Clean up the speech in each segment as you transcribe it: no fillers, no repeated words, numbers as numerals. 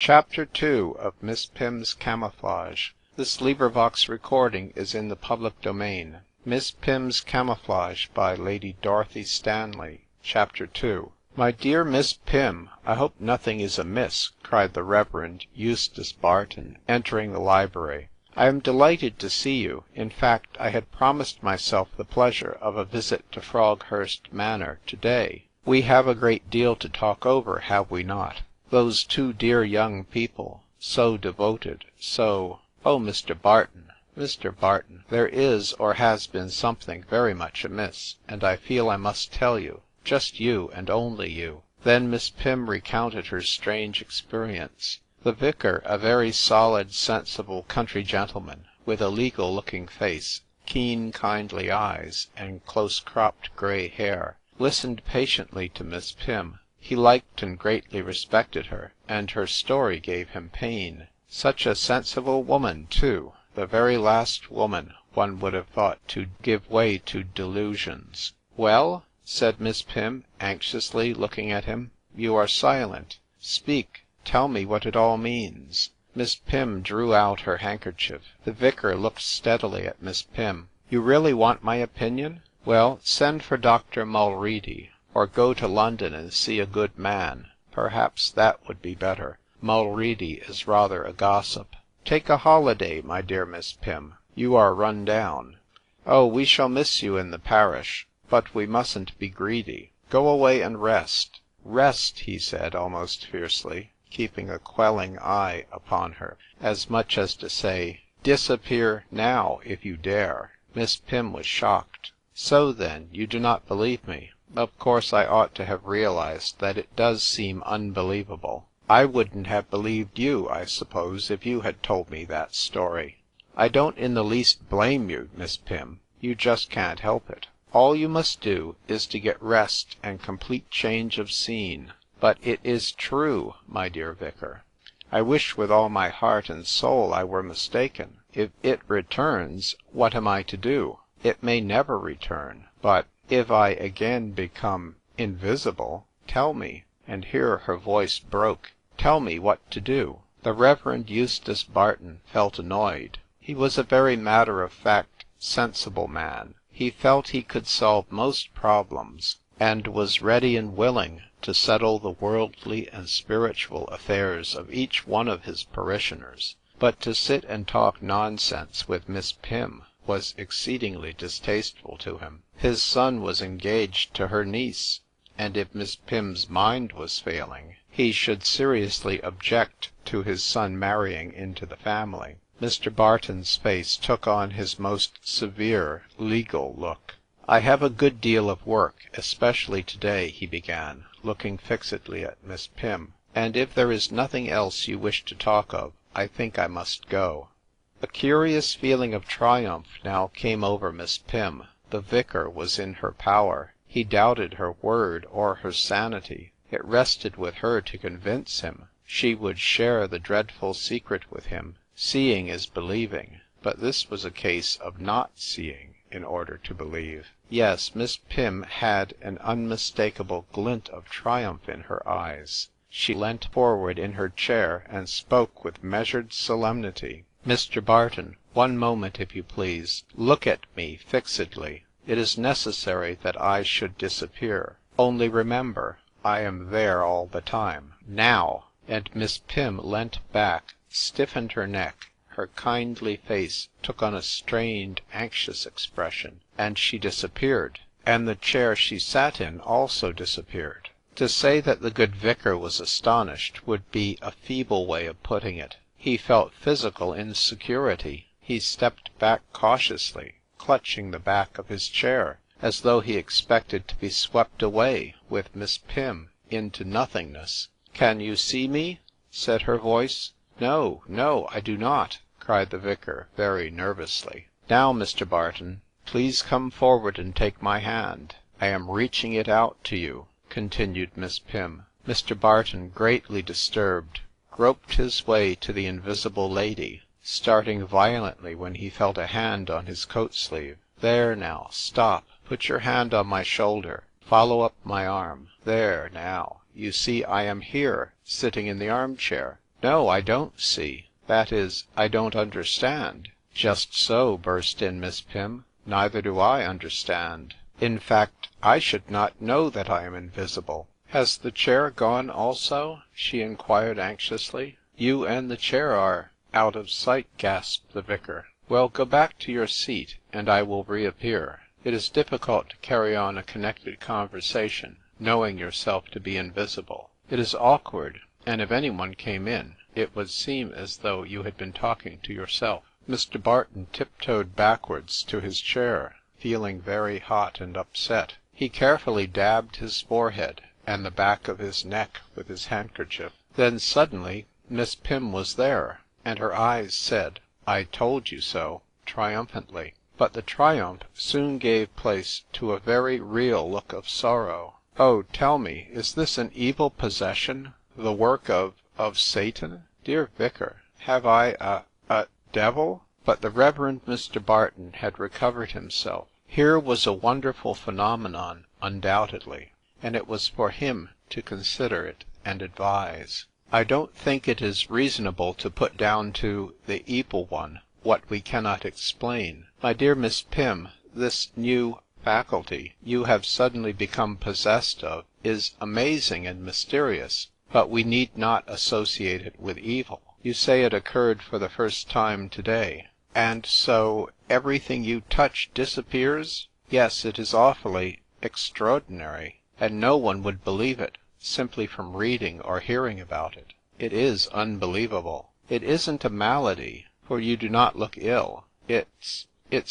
Chapter 2 of Miss Pym's Camouflage. This Levervox recording is in the public domain. Miss Pym's Camouflage by Lady Dorothy Stanley. Chapter 2. My dear Miss Pym, I hope nothing is amiss, cried the Reverend Eustace Barton, entering the library. I am delighted to see you. In fact, I had promised myself the pleasure of a visit to Froghurst Manor today. We have a great deal to talk over, have we not? Those two dear young people, so devoted, so— Oh, Mr. Barton, there is or has been something very much amiss, and I feel I must tell you. Just you, and only you. Then Miss Pym recounted her strange experience. The vicar, a very solid, sensible country gentleman, with a legal-looking face, keen, kindly eyes, and close-cropped grey hair, listened patiently to Miss Pym. He liked and greatly respected her, and her story gave him pain. Such a sensible woman, too! The very last woman one would have thought to give way to delusions. "Well?" said Miss Pym, anxiously looking at him. "You are silent. Speak. Tell me what it all means." Miss Pym drew out her handkerchief. The vicar looked steadily at Miss Pym. "You really want my opinion? Well, send for Dr. Mulready, or go to London and see a good man. Perhaps that would be better. Mulready is rather a gossip. Take a holiday, my dear Miss Pym. You are run down. Oh, we shall miss you in the parish, but we mustn't be greedy. Go away and rest." "Rest," he said, almost fiercely, keeping a quelling eye upon her, as much as to say, "Disappear now, if you dare." Miss Pym was shocked. "So then, you do not believe me? Of course I ought to have realized that it does seem unbelievable. I wouldn't have believed you, I suppose, if you had told me that story. I don't in the least blame you, Miss Pym. You just can't help it. All you must do is to get rest and complete change of scene. But it is true, my dear vicar. I wish with all my heart and soul I were mistaken. If it returns, what am I to do? It may never return, but if I again become invisible, tell me," and here her voice broke, "tell me what to do." The Reverend Eustace Barton felt annoyed. He was a very matter-of-fact, sensible man. He felt he could solve most problems, and was ready and willing to settle the worldly and spiritual affairs of each one of his parishioners. But to sit and talk nonsense with Miss Pym was exceedingly distasteful to him. His son was engaged to her niece, and if Miss Pym's mind was failing, he should seriously object to his son marrying into the family. Mr. Barton's face took on his most severe legal look. "I have a good deal of work, especially today," he began, looking fixedly at Miss Pym, "and if there is nothing else you wish to talk of, I think I must go." A curious feeling of triumph now came over Miss Pym. The vicar was in her power. He doubted her word or her sanity. It rested with her to convince him. She would share the dreadful secret with him. Seeing is believing, but this was a case of not seeing in order to believe. Yes, Miss Pym had an unmistakable glint of triumph in her eyes. She leant forward in her chair and spoke with measured solemnity. "Mr. Barton, one moment, if you please. Look at me fixedly. It is necessary that I should disappear. Only remember, I am there all the time. Now!" And Miss Pym leant back, stiffened her neck, her kindly face took on a strained, anxious expression, and she disappeared. And the chair she sat in also disappeared. To say that the good vicar was astonished would be a feeble way of putting it. He felt physical insecurity. He stepped back cautiously, clutching the back of his chair, as though he expected to be swept away with Miss Pym into nothingness. "Can you see me?" said her voice. "No, no, I do not," cried the vicar, very nervously. "Now, Mr. Barton, please come forward and take my hand. I am reaching it out to you," continued Miss Pym. Mr. Barton, greatly disturbed, groped his way to the invisible lady, starting violently when he felt a hand on his coat sleeve. "There now, stop. Put your hand on my shoulder. Follow up my arm. There now. You see I am here, sitting in the armchair. No, I don't see. That is, I don't understand. Just so, burst in Miss Pym. Neither do I understand. In fact, I should not know that I am invisible. Has the chair gone also? She inquired anxiously. You and the chair are out of sight, gasped the vicar. Well, go back to your seat, and I will reappear. It is difficult to carry on a connected conversation, knowing yourself to be invisible. It is awkward, and if anyone came in, it would seem as though you had been talking to yourself. Mr. Barton tiptoed backwards to his chair, feeling very hot and upset. He carefully dabbed his forehead and the back of his neck with his handkerchief. Then suddenly Miss Pym was there, and her eyes said, "I told you so," triumphantly. But the triumph soon gave place to a very real look of sorrow. "Oh, tell me, is this an evil possession? The work of Satan? Dear vicar, have I a devil?" But the Reverend Mr. Barton had recovered himself. Here was a wonderful phenomenon, undoubtedly, and it was for him to consider it and advise. "I don't think it is reasonable to put down to the evil one what we cannot explain. My dear Miss Pym, this new faculty you have suddenly become possessed of is amazing and mysterious, but we need not associate it with evil. You say it occurred for the first time today. And so everything you touch disappears? Yes, it is awfully extraordinary, and no one would believe it, simply from reading or hearing about it. It is unbelievable. It isn't a malady, for you do not look ill. It's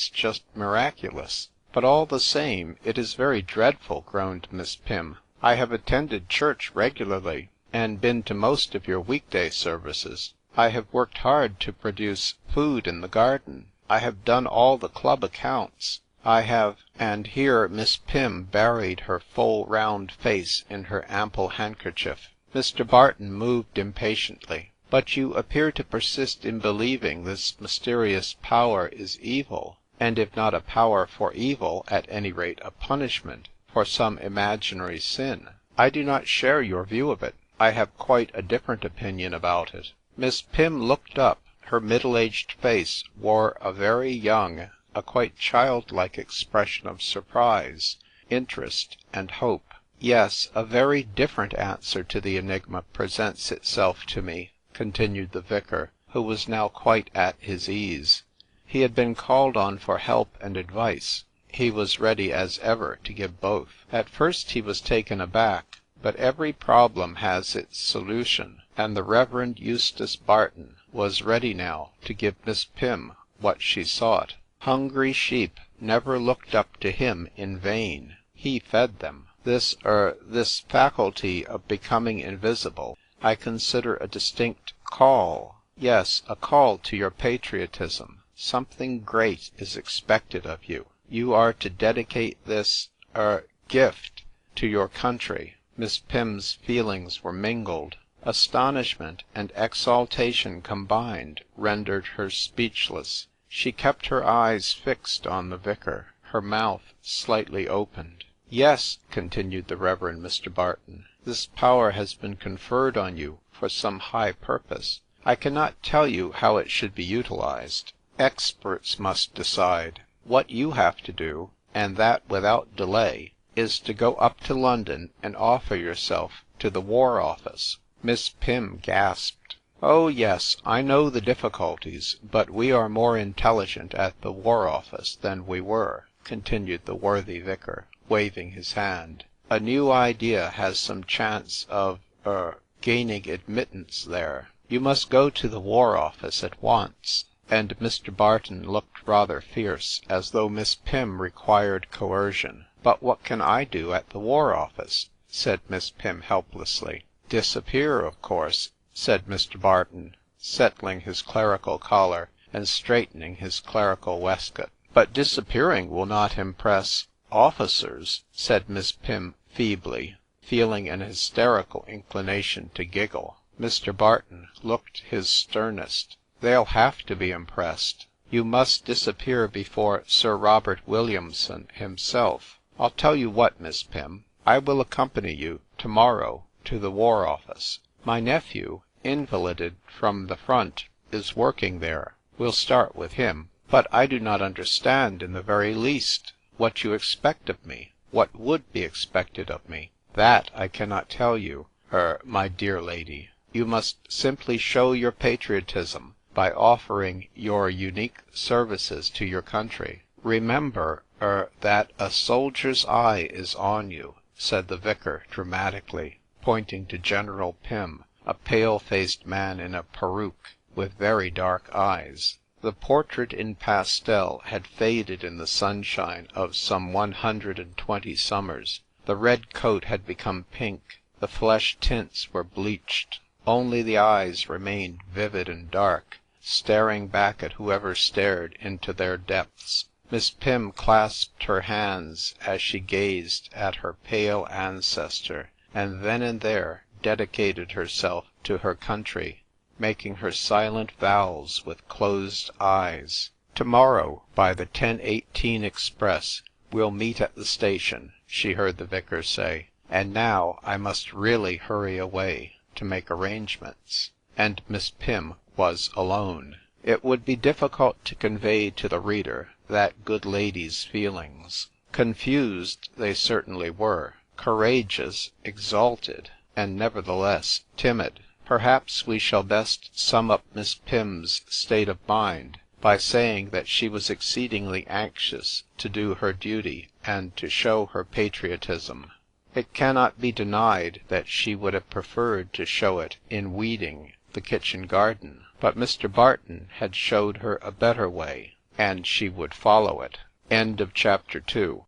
just miraculous. But all the same, it is very dreadful," groaned Miss Pym. "I have attended church regularly, and been to most of your weekday services. I have worked hard to produce food in the garden. I have done all the club accounts. I have—" and here Miss Pym buried her full round face in her ample handkerchief. Mr. Barton moved impatiently. "But you appear to persist in believing this mysterious power is evil, and if not a power for evil, at any rate a punishment for some imaginary sin. I do not share your view of it. I have quite a different opinion about it." Miss Pym looked up. Her middle-aged face wore a very young, a quite childlike expression of surprise, interest, and hope. "Yes, a very different answer to the enigma presents itself to me," continued the vicar, who was now quite at his ease. He had been called on for help and advice. He was ready as ever to give both. At first he was taken aback, but every problem has its solution, and the Reverend Eustace Barton was ready now to give Miss Pym what she sought. Hungry sheep never looked up to him in vain. He fed them. This faculty of becoming invisible, I consider a distinct call. Yes, a call to your patriotism. Something great is expected of you. You are to dedicate this gift to your country." Miss Pym's feelings were mingled. Astonishment and exaltation combined rendered her speechless. She kept her eyes fixed on the vicar, her mouth slightly opened. "Yes," continued the Reverend Mr. Barton, "this power has been conferred on you for some high purpose. I cannot tell you how it should be utilized. Experts must decide. What you have to do, and that without delay, is to go up to London and offer yourself to the War Office." Miss Pym gasped. "Oh, yes, I know the difficulties, but we are more intelligent at the War Office than we were," continued the worthy vicar, waving his hand. "A new idea has some chance of gaining admittance there. You must go to the War Office at once." And Mr. Barton looked rather fierce, as though Miss Pym required coercion. "But what can I do at the War Office?" said Miss Pym helplessly. "Disappear, of course," said Mr. Barton, settling his clerical collar and straightening his clerical waistcoat. "But disappearing will not impress officers," said Miss Pym feebly, feeling an hysterical inclination to giggle. Mr. Barton looked his sternest. "They'll have to be impressed. You must disappear before Sir Robert Williamson himself. I'll tell you what, Miss Pym, I will accompany you tomorrow to the War Office. My nephew invalided from the front, is working there. We'll start with him." "But I do not understand in the very least what you expect of me, what would be expected of me." "That I cannot tell you, my dear lady. You must simply show your patriotism by offering your unique services to your country. Remember, that a soldier's eye is on you," said the vicar dramatically, pointing to General Pym, a pale-faced man in a peruke, with very dark eyes. The portrait in pastel had faded in the sunshine of some 120 summers. The red coat had become pink, the flesh tints were bleached. Only the eyes remained vivid and dark, staring back at whoever stared into their depths. Miss Pym clasped her hands as she gazed at her pale ancestor, and then and there dedicated herself to her country, making her silent vows with closed eyes. "Tomorrow, by the 10:18 express, we'll meet at the station," she heard the vicar say. "And now I must really hurry away to make arrangements." And Miss Pym was alone. It would be difficult to convey to the reader that good lady's feelings. Confused they certainly were, courageous, exalted, and nevertheless timid. Perhaps we shall best sum up Miss Pym's state of mind by saying that she was exceedingly anxious to do her duty and to show her patriotism. It cannot be denied that she would have preferred to show it in weeding the kitchen garden, but Mr. Barton had showed her a better way, and she would follow it. End of chapter 2.